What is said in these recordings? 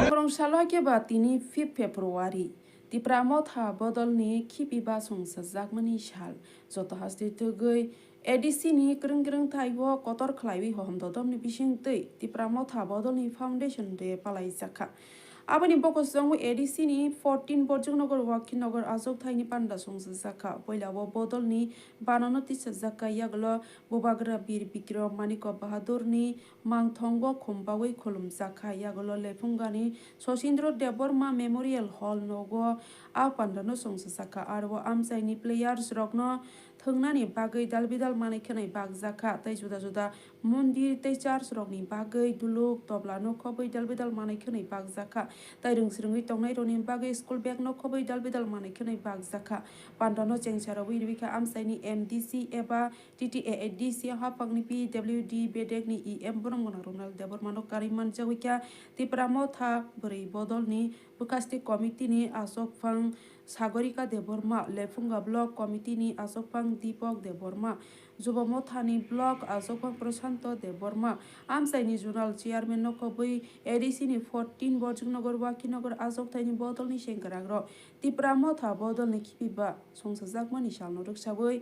Krongshalo tini 5 Februari di pramotha bodolni khipiba sungsajak shal joto hasti tugui edisi ni kreng thaibo kotor khlaiwi homdodom ni bising tei di pramotha bodolni foundation de palai jaka aboni bokos jong edisi ni 14 Borjongnagar Wakinagar Azok Thaini Panda sungsajaka poilabo bodolni banano tisajaka yaglo bobagra bir bikro maniko bahadur ni mangthongo khombawi khulumjaka yaglo lefungani Sosindro Deborma Memorial Hall nogo a pandano sungsajaka arbo amsaini players rokno thungnani bagai dalbidal manaikhani bagjaka tai juda juda mondir tai church rokni bagai duluk tobla no khobai dalbidal manaikhani bagjaka tai rungsrungwi tongnai roni bagai school bag no khobai dalbidal manaikhani bagjaka pandano chengchara wirwika amsaini MDC eba TTADC hapangni PWD bedekni EM borongona Ronald Debormano kariman jawika tipramotha bori bodolni bukasti committee ni asokphang Sagorika Deborma Lefunga Block Committee ni Asokpang Deepak Deborma Jubamothani Block Asokpang Prasanto Deborma Amsaini Journal Chairman Nokobui ADC ni 14 Borjongnagar Wakinagar Azok Thaini Bodol ni Sengkaragro Tipramotha Bodol ni Khipiba Songsajak ni Shalno Ruksabui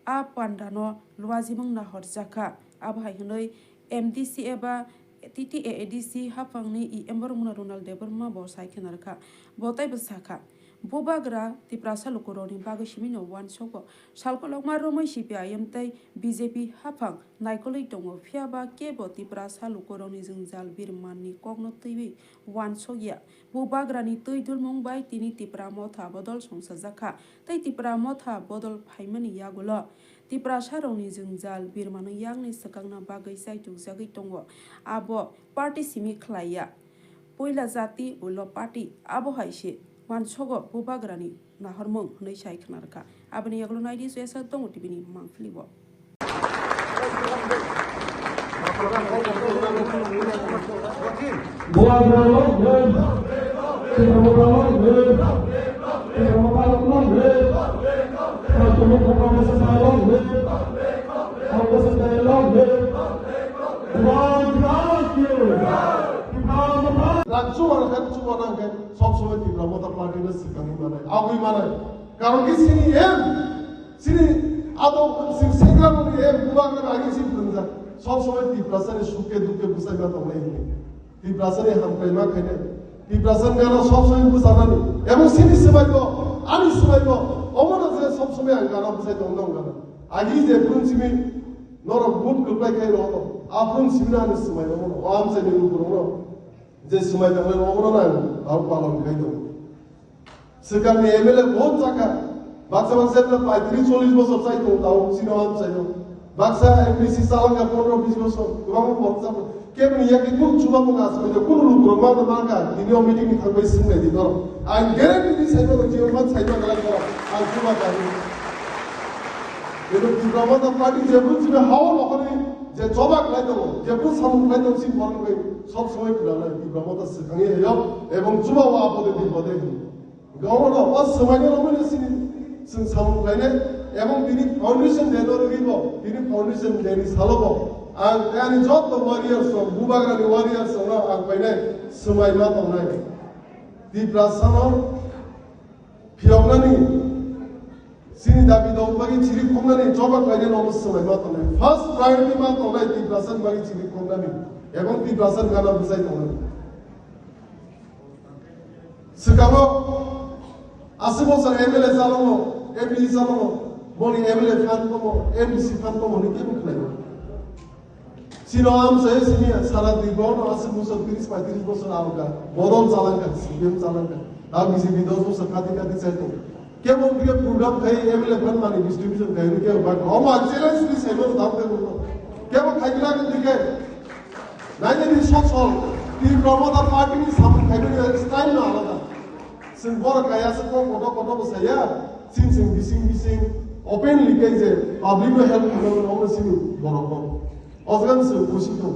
A Pandano Luazimang na Horjaka Abhai Hnoi MDC eba TTADC hapangni Embormuna Ronald Deborma Bosai Kenarka Botai Besaka Bobagra Tiprasa Lukuroni Bagashimino one soko Salkolokma Romai CPIM tai BJP hapang Naikoli Tongo Fiaba Kebo Tiprasa Lukuroni Zunzal Birmani Kogno TV one soya Bobagra ni Tuidul Mumbai Tini Tipramotha Bodol Songsajaka Tai Tipramotha Bodol Paimani Yagulo Tiprasa Roni Zunzal Birmano Yang ni Sakangna Bagai Saitu Zagi Tongo Abo Party Simi Klaya Poila Zati Ulo Party Abo Haishe Mansogo Bobagrani Nahormong Nishai Knarka Abani Yaglo Naidi Sesa Tongo Tibini Manflibo সবসময় তীব্রমতা পার্টির সিকানি মানায় আগুই মানায় কারণ কি সিনি আদৌ সিংগ্রামনি বুবাগের আগে সিংগ্রাম সবসময় তীব্রাসারে সুখে দুঃখে বুঝাইবা তোমরাই তীব্রাসারে হামকাইমা খাইনে তীব্রাসান গান সবসময় বুঝানানি এবং সিনি সবাইব আমি সবাইব অমন যে সবসময় গান বুঝাই তোমরা গান আগে যে প্রিন্সিপি নর বুট কলপাই খাই রহ আপন সিমনানি সবাইব ওয়াম সে নিরু করো যে সময় তাহলে অমরণ আর পালন খাইতো সেখানে এমএলএ বহুত টাকা বাক্সা বাক্সা 35-40 বছর চাইতো তাও সিনেমাম চাইতো বাক্সা এমপিসি চালাঙ্গা 15-20 বছর গোবাং বক্সা কেমন ইয়াকে কোন চুবা মনে আছে যে কোন লোক রোমান মার্কা দিনিও মিটিং থাকবে সিনে দিত আই গ্যারান্টি দিস সাইবো জীবন সাইবো গলা করা আর চুবা গাড়ি এর প্রবন্ধ পার্টি যে বুঝবে হাওয়া লখনে যে জবাক লাইতো যে বুঝ সামু লাইতো সি বরংবে সব সময় খুলানা তীব্রমতা সেখানে হেয় এবং যুবাও আপদে বিপদে গাওয়ার অসময় রমনে সিনি সামুখাইনে এবং তিনি ফাউন্ডেশন দেন রগিব তিনি ফাউন্ডেশন দেনি সালব আর কানি যত ওয়ারিয়ার্স বুবাগ্রানি ওয়ারিয়ার্স না আর পাইনে সময় মা তনাই তীব্রাসানো ফিয়গনানি সিনি দাবি দাও বাকি চিরি খমনানি জবাক লাইনে অবশ্যই মা তনাই ফার্স্ট প্রায়োরিটি মা তনাই তীব্রাসান বাকি চিরি খমনানি এবং তীব্রাসান গানা বুঝাই তনাই সেকানো 80 বছর এমএলএ চালানো এমপি চালানো বনি এমএলএ ফান কমো এমসি ফান কমো নি কেমন খাইবো সিনো আমসে সিনিয়া সারা জীবন 80 বছর 30-35 বছর আলগা বদল চালাঙ্গা সিএম চালাঙ্গা তা বিজেপি 10 বছর কাটি চাইতো কেমন দিকে প্রোগ্রাম খাই এমএলএ ফান মানে ডিস্ট্রিবিউশন খাই নি কেউ বাট আমা চ্যালেঞ্জ দি সাইবো দাম দে বলতো কেমন খাইলা দিকে নাইনি সচল এই প্রমোটার পার্টি নি সামনে খাইবে স্টাইল না আলাদা সিন বড় কায়া সে কত বসাইয়া সিন বিসিং ওপেনলি কে যে পাবলিক হেল্প করবে আমরা সিন বড় কম অজগান সে খুশি তো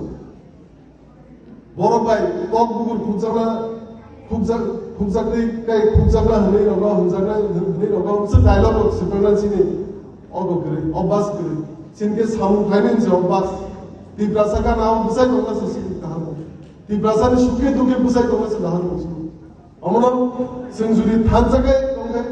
বড় ভাই কক গুগুর খুবজাগলি কাই খুবজাগলা হলে রগা হুজাগলা হলে রগা সে ডায়লগ সে প্রনান্সিনি অগো করে অবাস করে সিনকে সামু ফাইনান্স অবাস Tibrasa ka naam busai dongna se sini kaham. Tibrasa ni suke duke busai dongna se dahan musu. Amna senjuri thanjagai donggai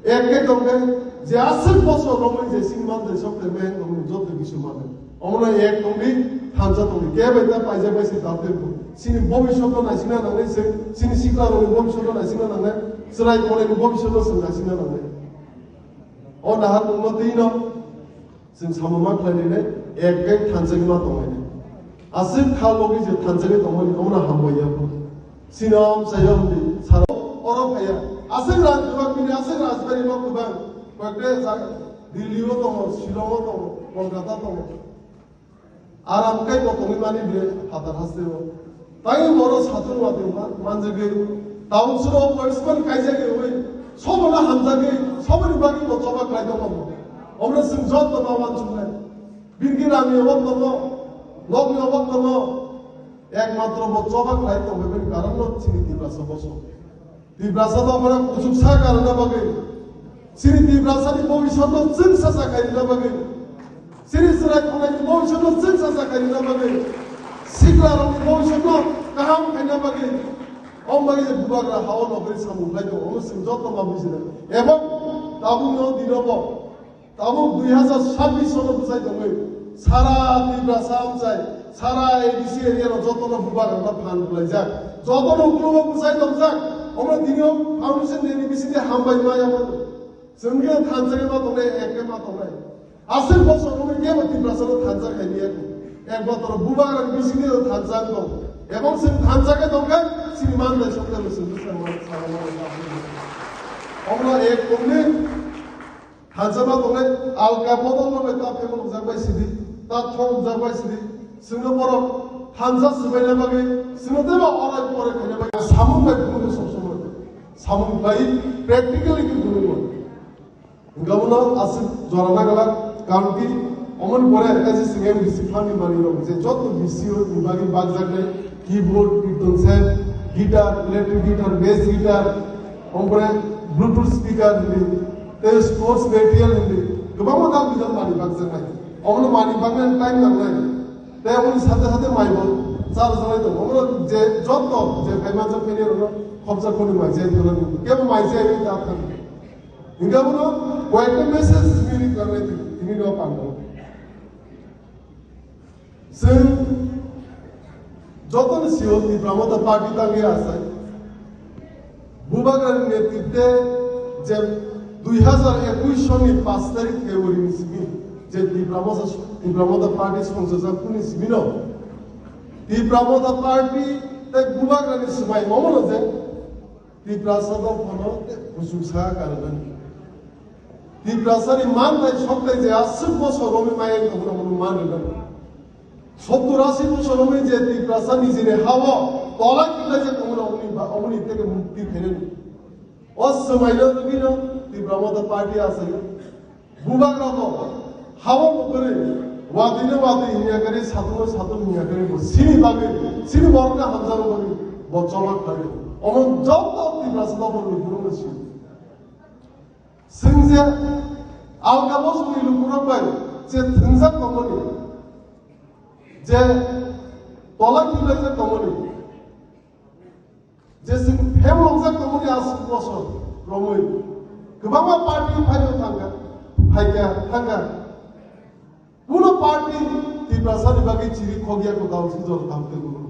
ekke donggai je asal boso romai je singman de sokte men dongni jotte bisu mane. Amna ek dongni thanja dongni ke baita paija baisi tapte bu. Sini bobishotto na sina nangai se sini sikla roni bobishotto na sina nangai serai kone ni bobishotto sina sina nangai. O dahan dongma tino जों साममा खालायनानै एकै थानजागमा दंलायनाय आसि खालबि जे थानजागै दंमोन बेखौनो हामबायाबो सिनाम सायावदि सारा अरब हाया आसि राजबाग बिनि आसि राजबारि मा गोबां बागदे दिल्लीआव दङ शिलंआव दङ कलकाता दङ आरामकै दंनि माने बे हादार हासदेव ताई बर' साथुन वादेमा मानजगै टाउन सहराव पर्सनल कायजागै ओइ सबना हामजागै सबनि बागै बचबा खालाय दङ Omna simjot to mawan chunne. Birgir ami obak tomo, logni obak tomo. Ekmatro bochoba khlai to beben karan no chini tibrasa boso. Tibrasa to amra kuchuksa karana bage. Sini tibrasa ni bovishot no chin sasa karina bage. Sini sirai khona ni bovishot no chin sasa karina bage. Sikla ro ni bovishot no kaham karina bage. Om bage bubagra hawa no beri samu khlai to omna simjot to mabisine. Ebong tabu no dinobo তাবো 2026 সনে বুঝাই দঙ্গৈ সারা তিব্রাসা আমচাই সারা ADC এরিয়ার যতন বুবার আমরা fun বলাই যাক যতন উগ্রব বুঝাই দমজাক আমরা দিনিও ফাউন্ডেশন দেনি বিসিতে হামবাই মাই আমরা जोंगे थानजागे मा दंनाय एके मा दंनाय आसिल बसर नङै के तिब्रासा थानजा खायनिया एक बातर बुबार बिसिनि थानजा दं এবং जों थानजागे दंखाय सिनिमान दे सप्ताह बोसोर আমরা এক কমনে Hanzama dongay alka bodolno beta phemon jagbai sidi ta thong jagbai sidi singno boro hanza sibaina bage singno deba orai pore khane bage samung bai bunu sob somoy samung bai practically ki bunu gamuna asib jorana gala county omon pore as singem discipline mani ro je jot bisio bagi bag jagne keyboard kirtan set guitar electric guitar bass guitar ompore bluetooth speaker ते sports material Hindi गोबां मोजां बिजाब मानि बागजोंहाय अमनो मानि बागनाय time नांनाय ते उनि साथे साथे माइबो चार जनाय दं अमनो जे जत जे फाइमाजों फेनियर न खबजा कोनि माइ जे धरन केबो माइ जे बे ता थान इंगाबनो कयटा मेसेज मिनि करनाय दिनि न पांगो जों যতন সিওতি প্রমোতা পার্টি তাঙ্গে আছে বুবাগার নেতৃত্বে যে 2021 সনে 5 তারিখ ফেব্রুয়ারি নিসমি যে তীব্রামতা পার্টি সংসদ পুনি সিমিনো তীব্রামতা পার্টি তে গুবাগ্রানি সমাই মমনো যে তীব্রাসাদ ফনো হুসুসা কারণ তীব্রাসানি মান তাই সবটাই যে 80 বছর রমি মায়ের তোমরা মন মান না 70-80 বছর রমি যে তীব্রাসা নিজের হাওয়া তলা কিলা যে তোমরা অমনি থেকে মুক্তি ফেরেন অসময়লো দিনো তীব্রামতা পার্টি আছে বুবাগ্রা তো হাওয়া করে ওয়াদিনে ওয়াদি হিয়া করে সাধু হিয়া করে সিনি বাগে সিনি বড়টা হামজানো করে বচলা করে অমন যত তীব্রাসা তো বড় গুরু ছিল সিংজে আলগাবস মিলু পুরবাই যে থিনজা কমনি যে তলা কিলা যে কমনি যে সিং হেমলংজা কমনি আস বছর রমই गोबां पार्टी फाइनो थांगा पुनो पार्टी तिब्रासानि बागै चिरि खगिया को दाउसि जल थामते गुरु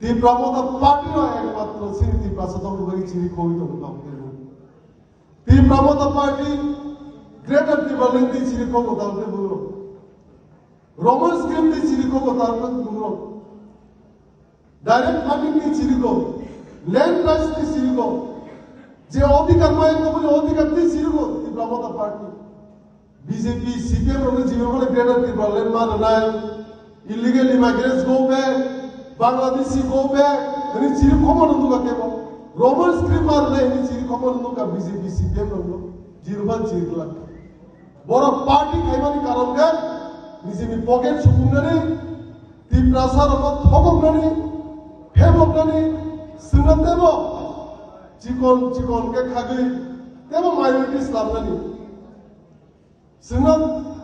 तिब्रामता पार्टी नो एकमात्र सिनि तिब्रासा दं बागै चिरि खगि दं थामते गुरु तिब्रामता पार्टी ग्रेटर तिब्रालेंड दि चिरि खगो दाउते गुरु रोमन स्क्रिप्ट दि चिरि खगो दाउते गुरु डायरेक्ट फार्मिंग दि चिरि को लैंड राइट्स दि चिरि को যে অধিকার মায়ের কবলে অধিকার দিছিল তীব্রামতা পার্টি বিজেপি সিপিএম রনে জীবনে গ্রেটার তীব্রালেন মান নাই illegal immigrants go back Bangladeshi go back এনি চিরি খমন দুকা কেব রোমান স্ক্রিপ্ট মার নাই এনি চিরি খমন দুকা বিজেপি সিপিএম রনে জিরবান চিরলা বড় পার্টি খাইমানি কারণ গে নিজেনি পকেট সুকুমনানি তীব্রাসার রকম থকমনানি ফেমকনানি সিংহদেব चिकन के खागै तेबो माइनरिटिस लाबनानि जोंना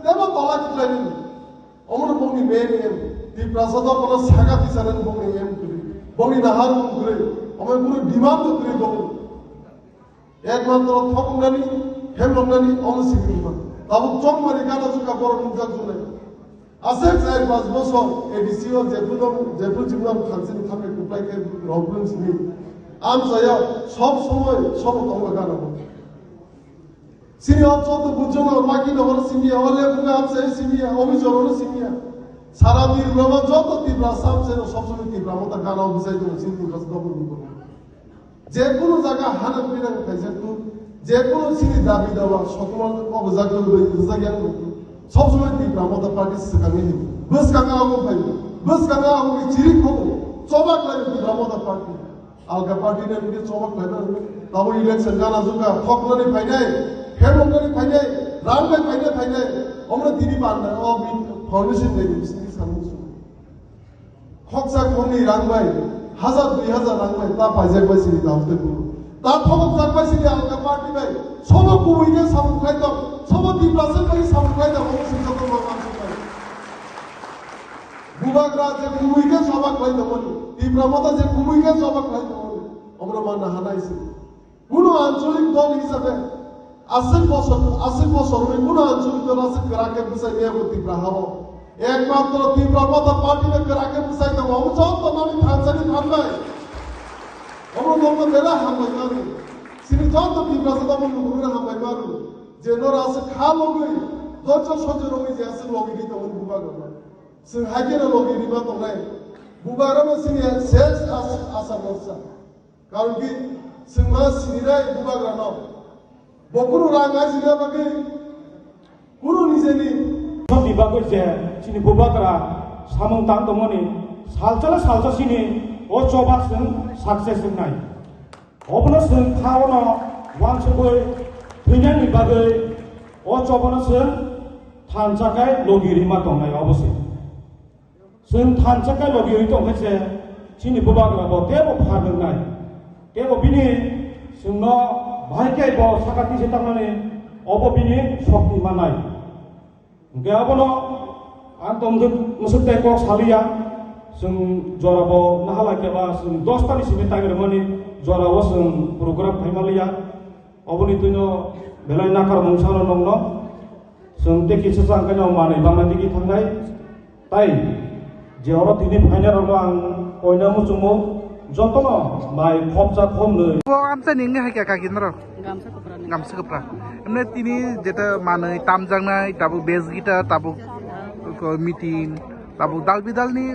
तेबो तला खिलायनि Omro bongni main aim di prasada kono saga tisanan bongni aim kuri bongni nahar kuri omai puro demand kuri bongni ekmatro thoknani hemlongani omro sigirima tabu chong mari kana suka boro nujak june asek sai pas boso edco jepur jimnam khansin thame kuplai ke problem sini am saya sob somoy sob tonga kana bo sini অচত বুঝনো বাকি নহর সিমিয়া হলে পুরো আছে সিমিয়া অভিযোগ সিমিয়া সারা দিন রবা যত তীব্র সামছে সবসময় তীব্র মতো গানা বুঝাই তো চিন্তা করতে হবে যে কোনো জায়গা হানাত বিনা খাইছে তো যে কোনো সিনি দাবি দেওয়া সকল অবজাগ করে জায়গা সবসময় তীব্র মতো পার্টি সেখানে বস কাঙ্গা আগো পাইব বস কাঙ্গা আগো চিরি খবো চবাক লাগে তীব্র মতো পার্টি আলগা পার্টি নে চবাক লাগে তাও ইলেকশন গানা জুকা ফকলনি ফাইনাই হেমঙ্গলি ফাইনাই রামবাই ফাইনাই আমরা দিদি পান্না ও ফাউন্ডেশন দেই বিসনি সামুসু খকসা খনি রামবাই 1000-2000 রামবাই তা পাইজাক পাইছিলি দাউতে পুরো তা থবক জাক পাইছিলি আলগা পার্টি বাই সব কুইকে সামু খাইতো সব 2% বাই সামু খাইতো ও সিদ্ধান্ত মামা সবাই বুবাগরা যে কুইকে সবাক খাইতো বলি তীব্রমতা যে কুইকে সবাক খাইতো বলি আমরা মানা হানাইছি কোনো আঞ্চলিক দল হিসাবে 80 বছর কোনো আঞ্চলিক দল আছে করাকে বুঝাই নিয়ে তীব্র হাওয়া একমাত্র তীব্রমতা পার্টিতে করাকে বুঝাই দেবো আমি যত নামি থানসানি থানবাই আমরা দল দেরা হামবাই মারু সিনি যত তীব্র সদা বন্ধু ঘুরে হামবাই মারু যে নরা আছে খা লগই ধৈর্য সহ্য রঙে যে আছে লগি দিতে ওই বুবা গলা সিং হাইকে না লগি দিবা তো নাই বুবা গলা সিনি শেষ আশা বর্ষা কারণ কি সিং মা সিনিরাই বুবা গলা বকুরু রাঙাই সিনা বাকি কুরু নিজেনি সব বিভাগের যে চিনি বুবাকরা সামং তাং দমনি সালচা সিনি ও চবা जों সাকসেস নাই অবনো जों খাওনো ওয়ানসবই ফিনানি বাগै ও চবনো जों थानसाकाय लगिरिमा दंनाय अबसे जों थानसाकाय लगिरि दंनायसे चिनि बुबाकरा बो तेबो फादोंनाय तेबो बिनि जोंनो भाइके बो साकाति से थांनानै अबो बिनि शक्ति मानाय गयाबनो आंतमजों मुसुते को सालिया जों जराबो नाहालाकेबा जों 10 तानि सिमे तागिरमानि जराबो जों प्रग्राम फाइमालिया अबनि तुनो बेलाय नाकार मुंसानो नंनो जों देखि सांखायाव मानै बामादिगि थांनाय ताइ जेवरा दिनि फाइनालाव आं कयना मुजुमो जतन माइ खबजा खमनै आमसा निंगे हाइका काकिनरो गामसा कपड़ा एमने तिनी जेटा मानै तामजांनाय ताबु बेस गिटार ताबु मिटिं ताबु दाल बिदालनि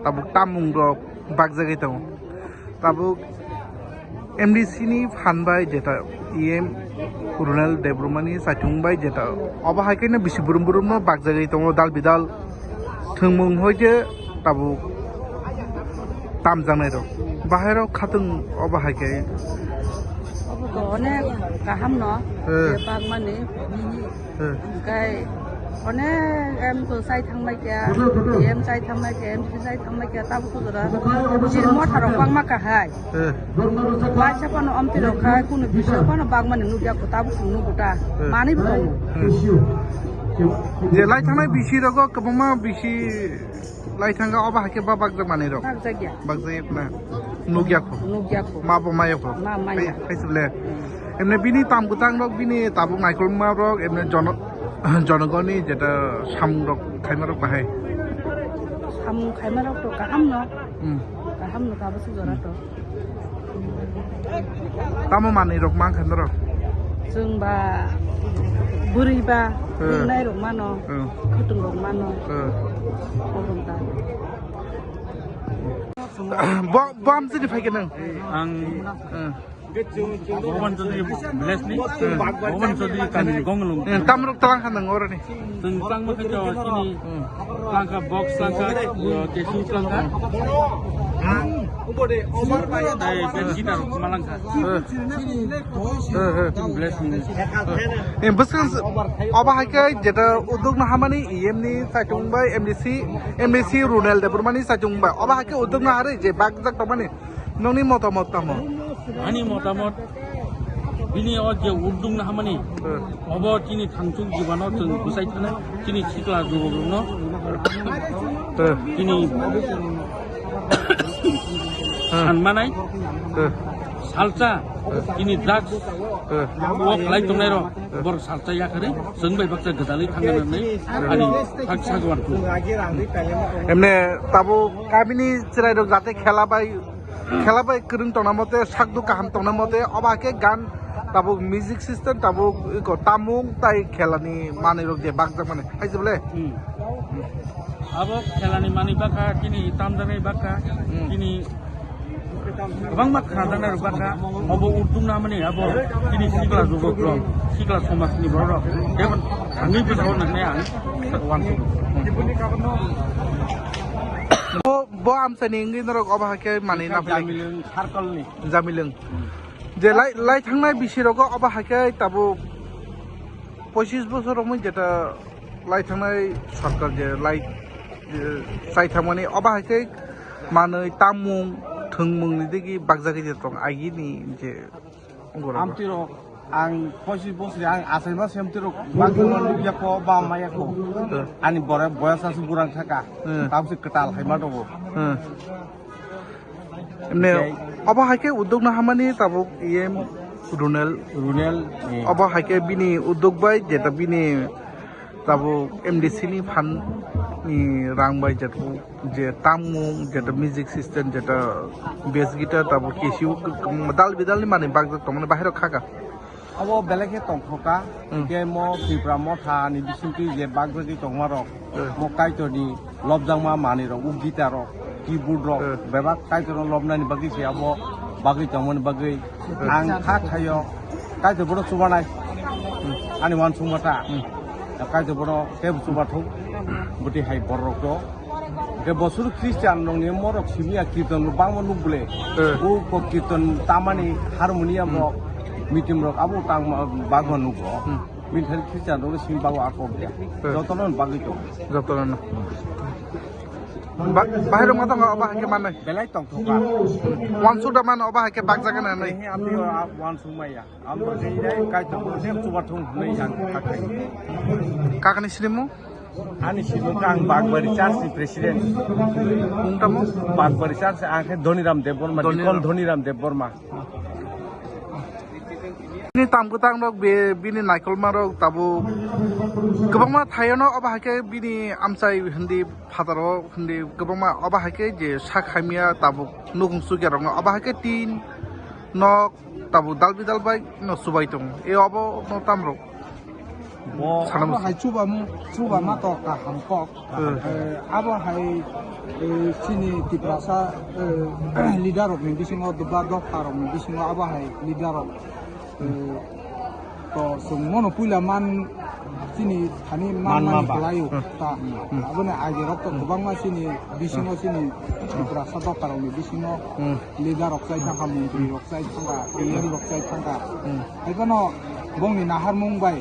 ताबु तामुं रक बागजागै दं ताबु एमडीसी नि फानबाय जेटा इएम रुराल डेभलपमेन्टनि साइथुंबाय जेटा अबा हाइकैनो बिसि बुरुम बागजागै दं दाल बिदाल थोंमुं होयदो ताबु तामजांनाय दं बाहेराव खाथों अबा हाइकै अनेक गाहाम न बाग माने ओमफ्राय अनेक एम को साइ थांबाय गया एम साइ थांबाय गया एम साइ थांबाय गया ताबो कुदरा जे मथाराव बाग माखाहाय बाइसापानो अमते रखाय कुनु बिसापानो बाग माने नुदिया को ताबो सुनु गुटा मानै बुं जे लाइ थांनाय बिसि रग कबमा बिसि लाइ थांगा अबा हाइके बा बागजा मानै रग बागजा ना नुगियाखौ माबो मायाखौ खाइसबले एमने बिनि तामगुतां रग बिनि ताबु नाइखलमा रग एमने जनगणनि जेटा सामुं रग खाइमा रग बाहाय सामुं खाइमा रग तो गाहाम न ताबो सुजरा तो तामो मानै रग मा खाइमा रग जोंबा बुरैबा बुंनाय रग मानो खतुं रग मानो अबंता बम सिनि फाइके नों आं भगवान चौधरी ब्लेसनि भगवान चौधरी कानि गंगलुं तामरुक तालां खानों अरनि जों क्लां माखायाव सिनि क्लांका बक्स क्लांका केसु क्लांका दाय बे गिटार मालांका ब्लेसनि बसस अबा हाइकै जेटा उद्योग नाहामानि इएमनि साइथुंबाय एमडीसी रुराल डेभलपमेन्टनि साइथुंबाय अबा हाइकै उद्योग नाहारै जे बागजाक तमानि नोंनि मतामत तामो आंनि मतामत bini oje urdung na hamani obo chini thangchung jibano tung busai thana chini sikla jugogno chini sanmanai salsa chini drugs wok lai tongnai ro bor salsa yakare sengbai baksa gadali thanganai ani thak sagwan ku এমনি তাবো কাবিনি চিরাই রোগ যাতে খেলাবাই করুন তোনার মতে সাকদু কাহাম তোনার মতে অবাকে গান তাবো music system তাবো তামুং তাই খেলানি মানে রোগ দিয়ে বাগজা মানে খাইছে বলে abo khelani mani baka kini tamdanai baka kini bang mak khadanai baka abo urdung na mani abo kini sikla jogokro sikla somas ni borok deban hangi bisau nanne ang sakwan bo amsani ngi rog অবাকে মানে না ফেলে jamilung sarkolni জামিলং যে লাই থাংনাই বিশিরগ অবাকে তাবো 25 বছর মই যেটা লাই থাংনাই সরকার যে লাই চাই থামানি অবাকে মানে তামুং থংমুংনি দিগি বাগজাগি যে তং আইগিনি যে amtiro ang posi bosi ang asai mas amtiro bangkuman yako ba mayako ani bore boyasa suburang thaka tamsi ketal haima dogo এমনি অবাকে উদ্যোগ না হামানি তাবো ইএম রুনেল অবাকে বিনি উদ্যোগ বাই যেটা বিনি তাবো এমডিসি নি ফান নি রাং বাই যেটা যে তামুং যেটা মিউজিক সিস্টেম যেটা বেস গিটার তাবো কেসিউ দাল বিদাল নি মানে বাগজা তো মানে বাহির খাকা abo beleke tongkhoka ke mo pipra mo tha ni bisinti je bagragi tongmarok mo kaito ni lobjangma mani ro u gitar ro keyboard ro beba kaito ro lobna ni bagi se abo bagi tongmon bagi ang kha khayo kaito boro subanai ani wan sumata kaito boro ke subathu buti hai borok to ke bosur christian nong ni morok simia kirtan bangmo nubule u ko kirtan tamani harmonium ro mitim rok abo tang bagwan nugo minthal christian ro sim bago akok dia jotonon bagi to যতন বাহির মাথা অবাকে মানে belai tongthoka ওয়ানসুটা মানে অবাকে বাগজাগা না নাই he amti wan sumaya am to dei dai kai to ne subathung nei yang kakai কাকানি সিনেমো ani sibo kang bagbari charsi president কোনটামো bagbari charsi angke dhoniram deborma dikol dhoniram deborma ni tamgutang rok bini naikol marok tabu gobangma thayano obahake bini amsai hindi phataro hindi gobangma obahake je sakhamia tabu nugung sugerong obahake tin nok tabu dalbidal bai no subaitung e obo no tamro bo sanam hai chuba ma to ka hangkok abo hai chini tiprasa leader of bisingo duba dok tarong bisingo abo hai leader of to sungmono puila man chini thani man playu ta abone age rok to bangma chini bisingo chini tiprasa dok tarong bisingo leader of sai thanga mungri rok sai thanga el rok sai thanga egono bongni nahar mungbai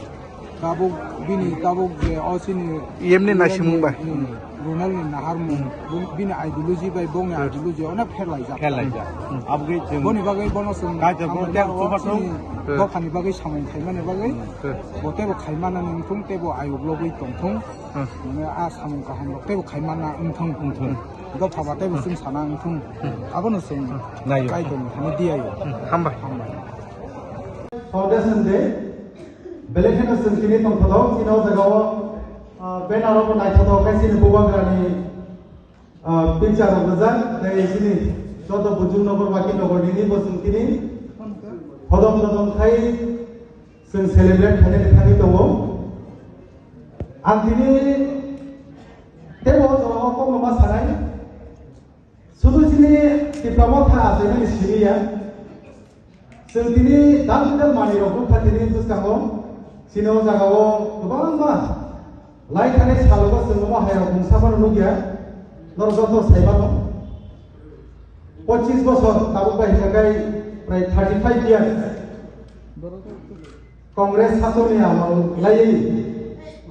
tabuk bini tabuk je osini yemni nasimung bai runal ni nahar mung bini ideology bai bong ideology ona khelaija abge boni bagai bono sum kai to bo tem subathung bokani bagai samung khaimane bagai botebo khaimana ningthung tebo ayuk logoi tongthung a samung ka han tebo khaimana ingthung do phabate busum sana ingthung abono sum kai to ni diayo hamba Foundation Day Belekena sentini tongtho sino jagao banner ro naitho kaisini bubangrani picture ro gajak dei sini joto bujung nogor baki nogor ni bosungkini hodom khai sing celebrate khane thani tobo antini tebo joro ko ma sanai sudu sini diploma tha aseni siniya sentini dal mani ro khatini buskango sino jagao gobangma lai khane salogo sengma hayo bungsaban nugia norjoto saibano 25 বছর তাবু by থাকাই প্রায় 35 ইয়ার কংগ্রেস শাসনে আমল লাই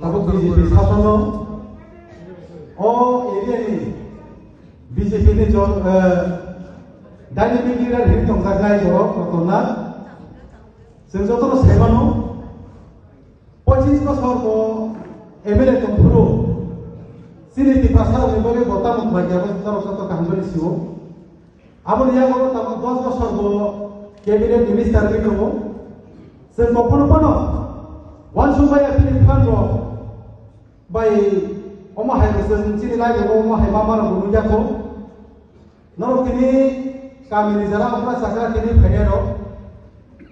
তাবু BJP শাসন ও এরিয়ানি BJP নি জন dynamic leader হিম তংজাগাই জরক রতনা जों जतन सेबानो 25 বছর को एमएलए को पुरो सिनी तिपासा उनिबोले बता मुख भाग्या को तर सत कांगनि सिओ अब या को तम 10 বছর को कैबिनेट मिनिस्टर नि को जों मपनपनो वानसुबाया फिनि फानरो बाय अमा हाय जों सिनि लाइ को अमा हाय मामा रो नुजाखौ नरो किनि गामिनि जरा अपना साखरा किनि फाइनेरो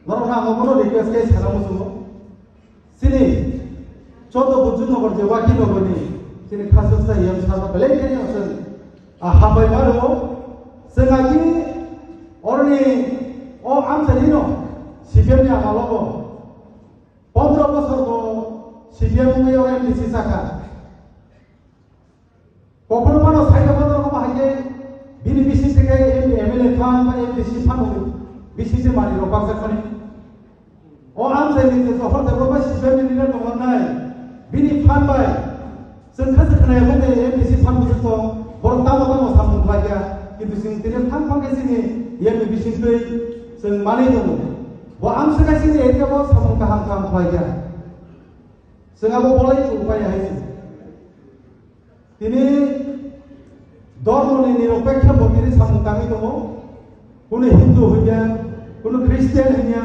नरो ना मपनो रिक्वेस्ट के सारा मुसुमो सिनि 14 बुजुन नगर जे वाकी नगरनि सिनि खाससा यम सारा बेले केनि असन हाबाय मारो जोंहानि अरनि अ आमसानिनो सिबिएमनि आमालबो 15 বছর को सिबिएमनि एमडीसी साखा कखनो मानो साइड बाजार को बाहायके बिनि बिसि থেকে एमएलए फान बा एमडीसी फान बिसि मानि रो बाजाखनि अ आमसानि जे जहर देबो बा सिबिएमनि लिडार दंनाय बिनि फान बाय जों खासे खोनाय बुंदे एमडीसी फान बुजो बर तामो तामो सामु लागिया किन्तु जों तिने फान फांके जोंनि एमडीसी बिसिखै जों मानि दङ वो आमसे गासिनि एरियाबो सामु गाहाम गाहाम लागिया जोंहाबो बलाय उपाय हाय तिनि धर्मनि निरपेक्ष भक्तिनि सामु गामि दङ कुनु हिन्दु होइया कुनु ख्रिस्टियान होइया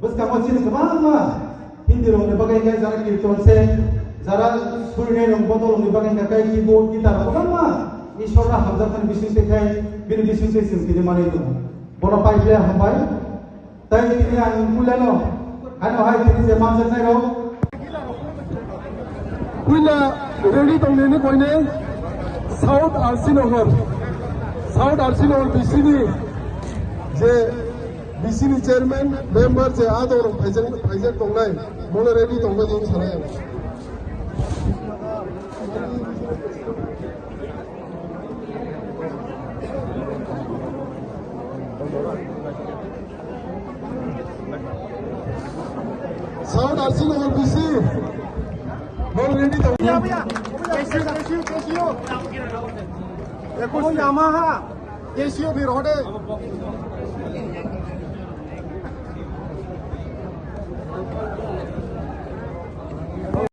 बस कामसिन गोबां मा हिन्दु रंनि बागै जारा कीर्तन से जारा सुरने रंग बदल रंनि बागै गाय कीबोर्ड गिटार गोबां मा ईश्वरना हामजाखन बिसिंसे खाय बिनि बिसिंसे जों तिनि मानि दङ बरा पाइप्ले हामबाय ताई तिनि आं कुलानो आनो हाय तिनि जे मानसे नायरो कुला रेडी दंनि कोइने साउथ आरसी नगर बिसिनि जे बिसिनि चेयरमैन मेंबर जे आदर फाइजन दंनाय मोले रेडी दंबो जों सानाय साउथ आरसी नगर बिसि मोले रेडी दंबो केसियो यामाहा केसियो भी रोडे